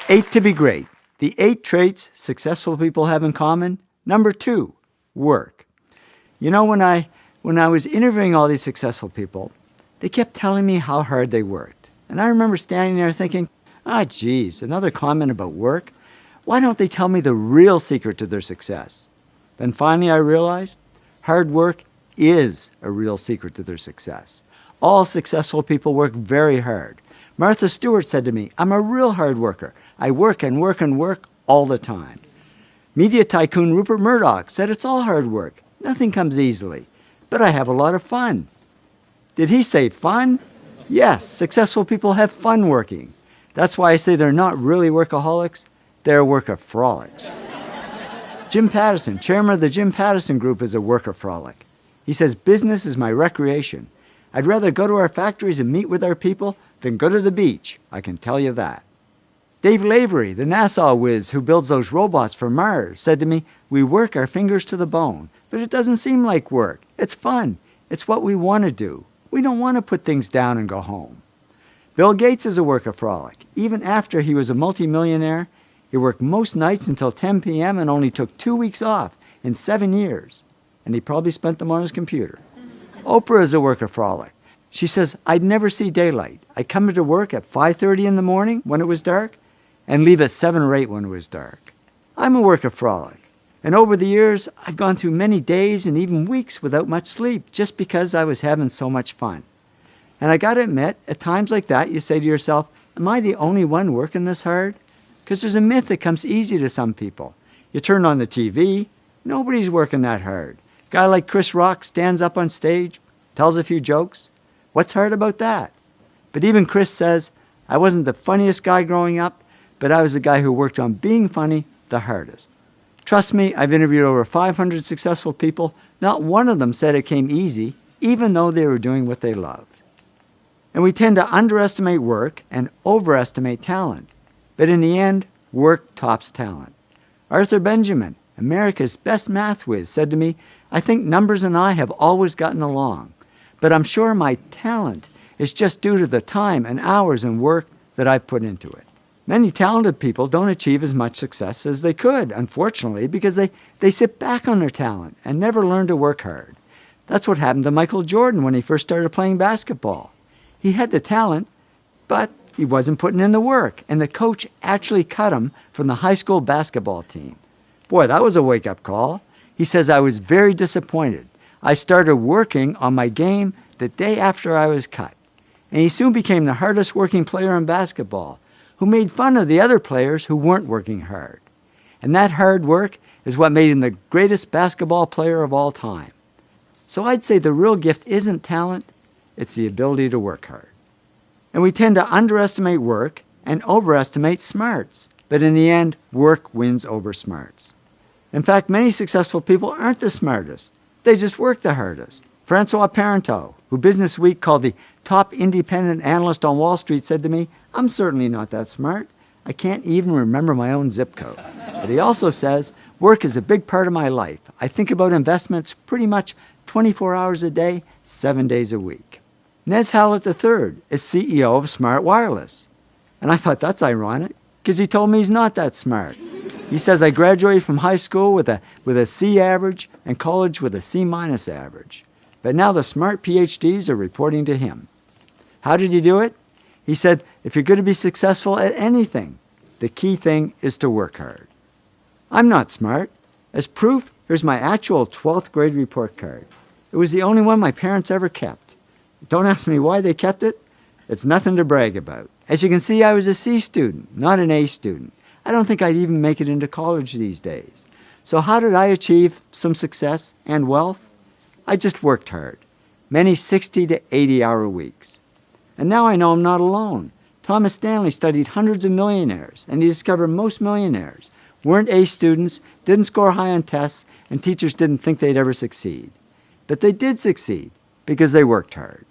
8 to be great. The 8 traits successful people have in common. Number 2, work. You know, when I was interviewing all these successful people, they kept telling me how hard they worked. And I remember standing there thinking, geez, another comment about work? Why don't they tell me the real secret to their success? Then finally I realized hard work is a real secret to their success. All successful people work very hard. Martha Stewart said to me, I'm a real hard worker. I work and work and work all the time. Media tycoon Rupert Murdoch said it's all hard work. Nothing comes easily. But I have a lot of fun. Did he say fun? Yes, successful people have fun working. That's why I say they're not really workaholics, they're workaholics. Jim Pattison, chairman of the Jim Pattison Group, is a workaholic. He says, business is my recreation. I'd rather go to our factories and meet with our people than go to the beach, I can tell you that. Dave Lavery, the NASA whiz who builds those robots for Mars, said to me, we work our fingers to the bone, but it doesn't seem like work. It's fun. It's what we want to do. We don't want to put things down and go home. Bill Gates is a workaholic. Even after he was a multimillionaire, he worked most nights until 10 p.m. and only took 2 weeks off in 7 years. And he probably spent them on his computer. Oprah is a workaholic. She says, I'd never see daylight. I'd come into work at 5:30 in the morning when it was dark and leave at 7 or 8 when it was dark. I'm a workaholic. And over the years, I've gone through many days and even weeks without much sleep just because I was having so much fun. And I got to admit, at times like that, you say to yourself, am I the only one working this hard? Because there's a myth that comes easy to some people. You turn on the TV, nobody's working that hard. A guy like Chris Rock stands up on stage, tells a few jokes. What's hard about that? But even Chris says, I wasn't the funniest guy growing up, but I was the guy who worked on being funny the hardest. Trust me, I've interviewed over 500 successful people. Not one of them said it came easy, even though they were doing what they loved. And we tend to underestimate work and overestimate talent. But in the end, work tops talent. Arthur Benjamin, America's best math whiz, said to me, I think numbers and I have always gotten along, but I'm sure my talent is just due to the time and hours and work that I've put into it. Many talented people don't achieve as much success as they could, unfortunately, because they sit back on their talent and never learn to work hard. That's what happened to Michael Jordan when he first started playing basketball. He had the talent, but he wasn't putting in the work, and the coach actually cut him from the high school basketball team. Boy, that was a wake-up call. He says, I was very disappointed. I started working on my game the day after I was cut. And he soon became the hardest working player in basketball, who made fun of the other players who weren't working hard. And that hard work is what made him the greatest basketball player of all time. So I'd say the real gift isn't talent, it's the ability to work hard. And we tend to underestimate work and overestimate smarts. But in the end, work wins over smarts. In fact, many successful people aren't the smartest. They just work the hardest. Francois Parenteau, who Business Week called the top independent analyst on Wall Street, said to me, I'm certainly not that smart. I can't even remember my own zip code. But he also says, work is a big part of my life. I think about investments pretty much 24 hours a day, 7 days a week. Nez Hallett III is CEO of Smart Wireless. And I thought that's ironic, because he told me he's not that smart. He says, I graduated from high school with a C average and college with a C- average. But now the smart PhDs are reporting to him. How did he do it? He said, if you're going to be successful at anything, the key thing is to work hard. I'm not smart. As proof, here's my actual 12th grade report card. It was the only one my parents ever kept. Don't ask me why they kept it. It's nothing to brag about. As you can see, I was a C student, not an A student. I don't think I'd even make it into college these days. So how did I achieve some success and wealth? I just worked hard, many 60 to 80-hour weeks. And now I know I'm not alone. Thomas Stanley studied hundreds of millionaires, and he discovered most millionaires weren't A students, didn't score high on tests, and teachers didn't think they'd ever succeed. But they did succeed because they worked hard.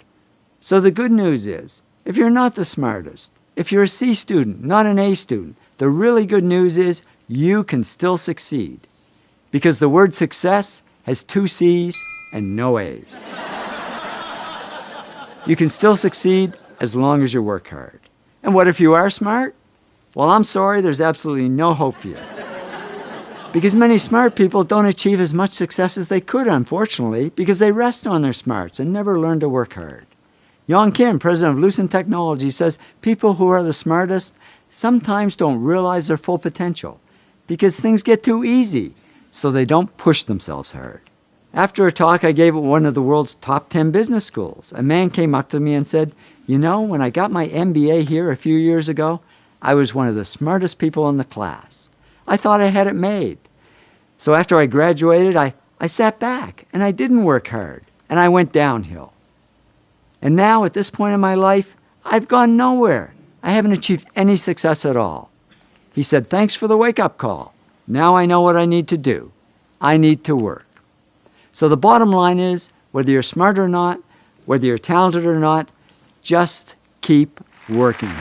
So the good news is, if you're not the smartest, if you're a C student, not an A student, the really good news is you can still succeed. Because the word success has 2 C's and no A's. You can still succeed as long as you work hard. And what if you are smart? Well, I'm sorry, there's absolutely no hope for you. Because many smart people don't achieve as much success as they could, unfortunately, because they rest on their smarts and never learn to work hard. Young Kim, president of Lucent Technology, says people who are the smartest sometimes don't realize their full potential because things get too easy, so they don't push themselves hard. After a talk I gave at one of the world's top 10 business schools, a man came up to me and said, "You know, when I got my MBA here a few years ago, I was one of the smartest people in the class. I thought I had it made. So after I graduated, I sat back and I didn't work hard and I went downhill. And now at this point in my life, I've gone nowhere. I haven't achieved any success at all." He said, "Thanks for the wake-up call. Now I know what I need to do. I need to work." So the bottom line is, whether you're smart or not, whether you're talented or not, just keep working.